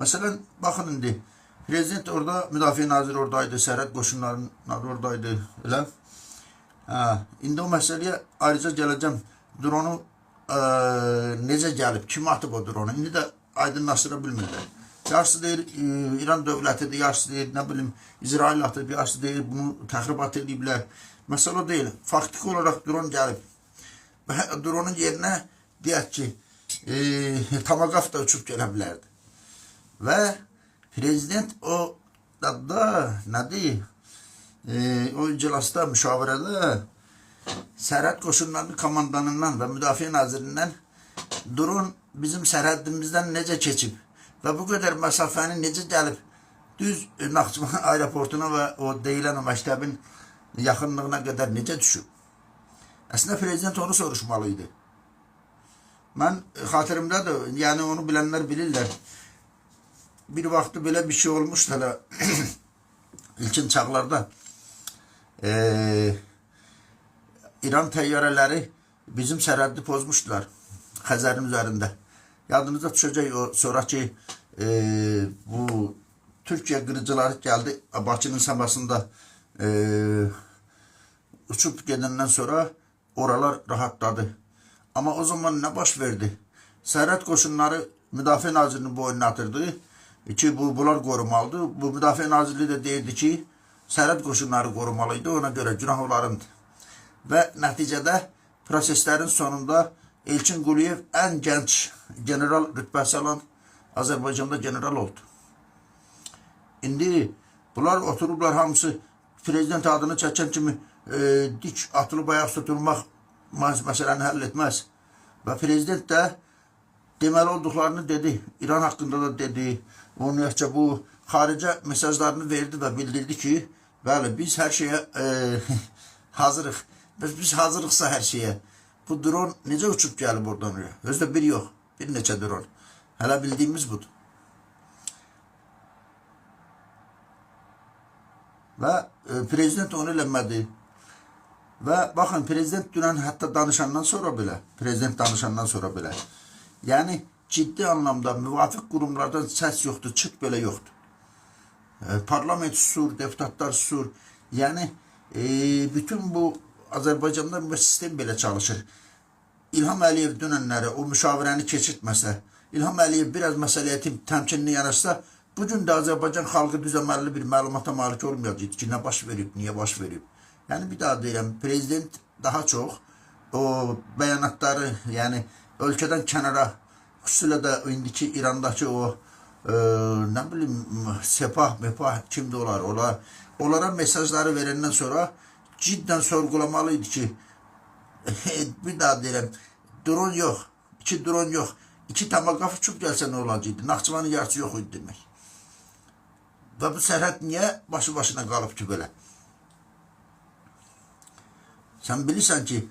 Məsələn, baxın indi, prezident orada, müdafiə naziri oradaydı, sərhəd qoşunlarının oradaydı, elə. İndi o məsələyə ayrıca gələcəm. Dronu necə gəlib, kim atıb o dronu? İndi də aydınlaşdıra bilmirlər. Yarısı deyir, İran dövlətidir, yarısı deyir, nə bilim, İsrail atıb, yarısı deyir, bunu təxribat ediblər. Məsələ o deyil. Faktiki olaraq dron gəlib. Və dronun yerinə deyək ki, Tomahawk da uçub gələ bilərdi. Və prezident o da nədir? O iclasda, müşavirədə sərhəd qoşunlarının komandanından və müdafiə nazirindən dron bizim sərhədimizdən necə keçib və bu qədər məsafəni necə gəlib düz Naxçıvan aeroportuna və o deyilən o məktəbin yaxınlığına qədər necə düşüb? Əslində prezident onu soruşmalıydı. Mən xatirimdədir, yəni onu bilənlər bilirlər. Bir vaxtı belə bir şey olmuşdu hələ ilkin çağlarda. İran təyyarələri bizim sərhəddi pozmuşdular Xəzərin üzərində. Yadınıza düşəcək o sonraki bu Türkiyə qırıcıları gəldi Bakının səmasında uçub gedəndən sonra oralar rahatladı. Amma o zaman nə baş verdi? Sərhəd qoşunları Müdafiə Nazirinin boynuna atırdı ki, bunlar qorumalıdır. Bu Müdafiə Nazirliyi də deyirdi ki, sərhəd qoşunları qorumalıydı, ona görə günah onlarındır. Və nəticədə proseslərin sonunda Elçin Quliyev ən gənc general rütbəsi alan Azərbaycanda general oldu. İndi bunlar oturublar hamısı prezident adını çəkən kimi dik atılıb ayaq tutulmaq məsələni həll etməz. Və prezident də deməli olduqlarını dedi. İran haqqında da dedi. Ümumiyyətcə bu xaricə mesajlarını verdi və bildirdi ki, bəli, biz hər şeyə hazırıq. Biz hazırıqsa hər şeyə. Bu dron necə uçub gəlib oradan oraya? Özdə bir yox, bir neçə dron. Hələ bildiyimiz budur. Və prezident onu eləmədi. Və baxın, prezident dünən hətta danışandan sonra belə, yəni ciddi anlamda müvafiq qurumlardan səs yoxdur, çıt belə yoxdur. Parlament susur, deputatlar susur. Yəni, bütün bu Azərbaycanda bu sistem belə çalışır. İlham Əliyev dünənləri o müşavirəni keçirtməsə, İlham Əliyev biraz məsələyə təmkinli yanaşsa, bugün də Azərbaycan xalqı düzəməlli bir məlumata malik olmayacaq ki, nə baş verib, niyə baş verib. Yəni, bir daha deyirəm, prezident daha çox o bəyanatları, yəni ölkədən kənara, xüsusilə də indiki İrandakı o, nə bilim, Sepah, Mepah, kimdə olar, onlara mesajları verəndən sonra cidden sorgulamalıydı ki, bir daha deyirəm, dron yox, 2 dron yox, 2 Tomahawk uçub gəlsə nə olacaqdı? Naxçıvanın yarısı yox idi demək. Və bu sərhəd niyə başı başına qalıb ki belə? Sən bilirsən ki,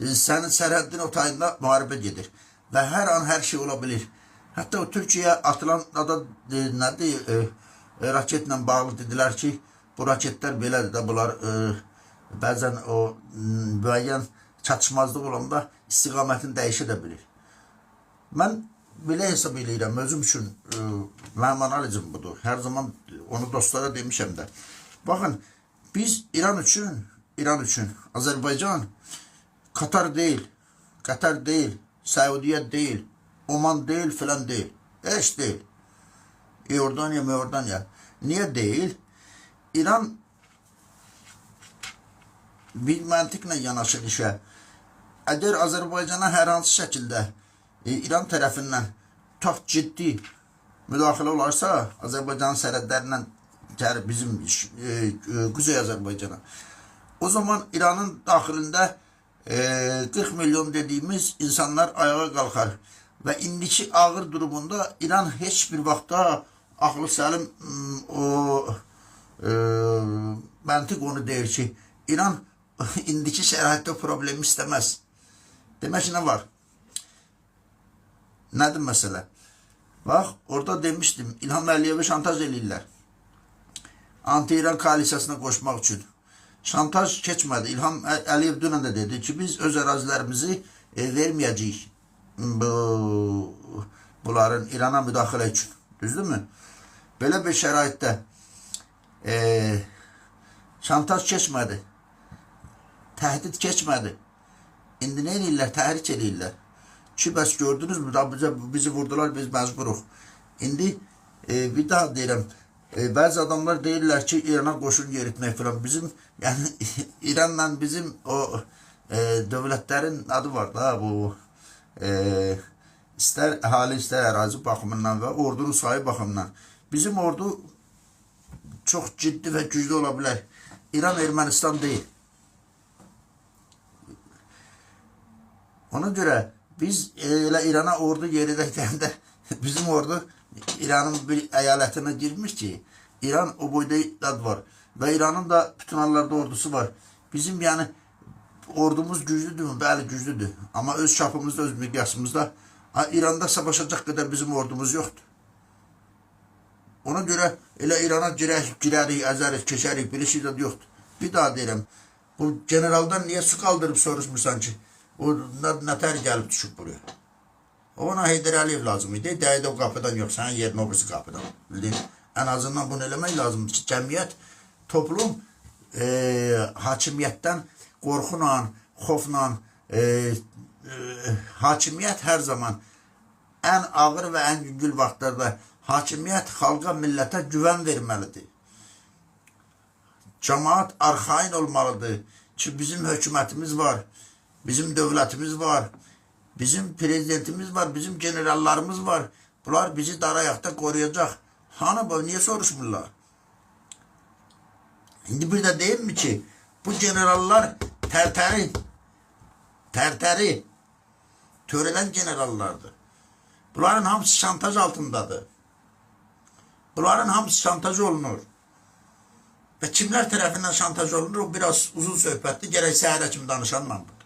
sənin sərhəddin o tayında müharibə gedir və hər an hər şey ola bilir. Hətta o Türkiyəyə atılan nədir, raketlə bağlı dedilər ki, bu raketlər belədir də, bunlar bəzən o müəyyən çatışmazlıq olanda istiqamətini dəyişə də bilir. Mən belə hesab edirəm, özüm üçün mənim analizim budur. Hər zaman onu dostlara demişəm də. Baxın, biz İran üçün Azərbaycan Katar deyil, Qətər deyil, Səudiyyə deyil, Oman deyil, filan deyil. Heç deyil. Iordaniya. Niyə deyil? İran bir məntiqlə yanaşır işə. Əgər Azərbaycana hər hansı şəkildə İran tərəfindən çox ciddi müdaxilə olarsa, Azərbaycanın sərhədlərindən bizim Quzey Azərbaycana, o zaman İranın daxilində 40 milyon dediyimiz insanlar ayağa qalxar və indiki ağır durumunda İran heç bir vaxtda aklı səlim məntiq onu deyir ki, İran indiki şəraitdə problemi istəməz. Demək nə var? Nədir məsələ? Bax, orada demişdim, İlham Əliyevi şantaj eləyirlər. Anti-İran koalisiyasına qoşmaq üçün. Şantaj keçmədi. İlham Əliyev dünən də dedi ki, biz öz ərazilərimizi verməyəcəyik bunların İrana müdaxilə üçün. Düzdürmü? Belə bir şəraitdə şantaj keçmədi. Təhdid keçmədi. İndi nə edirlər? Təhrik edirlər. Ki, bəs gördünüz mü? Bizi vurdular, biz məcburuq. İndi bir daha deyirəm, bəzi adamlar deyirlər ki, İrana qoşun yeritmək falan. Bizim, yəni İranla bizim o dövlətlərin adı var da, bu istər əhali, istər ərazi baxımından və ordunun sayı baxımından. Bizim ordu çox ciddi və güclü ola bilər. İran Ermənistan deyil. Ona görə biz elə İrana ordu yeridəkdən də bizim ordu İranın bir əyalətinə girmiş ki, İran o boyda iddiadı var. Və İranın da bütün hallarda ordusu var. Bizim yəni ordumuz güclüdür mü? Bəli, güclüdür. Amma öz çapımızda, öz miqyasımızda İranda savaşacaq qədər bizim ordumuz yoxdur. Ona görə elə İrana girərik, əzərik, keçərik, bir şey də yoxdur. Bir daha deyirəm, bu generaldan niyə su qaldırıb soruşmursan ki, o nətər gəlib düşüb buraya? Ona Heydər Əliyev lazım idi. Dəyədə o qapıdan yox, sənin yerin o birisi qapıdan. Bildin? Ən azından bunu eləmək lazımdır ki, cəmiyyət, toplum hakimiyyətdən qorxuyla, xofla, hakimiyyət hər zaman ən ağır və ən yüngül vaxtlarda hakimiyyət xalqa, millətə güvən verməlidir. Cəmaat arxain olmalıdır ki, bizim hökumətimiz var, bizim dövlətimiz var, bizim prezidentimiz var, bizim generallarımız var. Bunlar bizi dar ayaqda qoruyacaq. Hanı bu? Niye soruşmurlar? İndi bir də deyim mi ki, bu generallar tərtəri törələn generallardır. Bunların hamısı şantaj altındadır. Bunların hamısı şantaj olunur. Və kimlər tərəfindən şantaj olunur, o biraz uzun söhbətdir. Gərək səhərə kimi danışanla bu.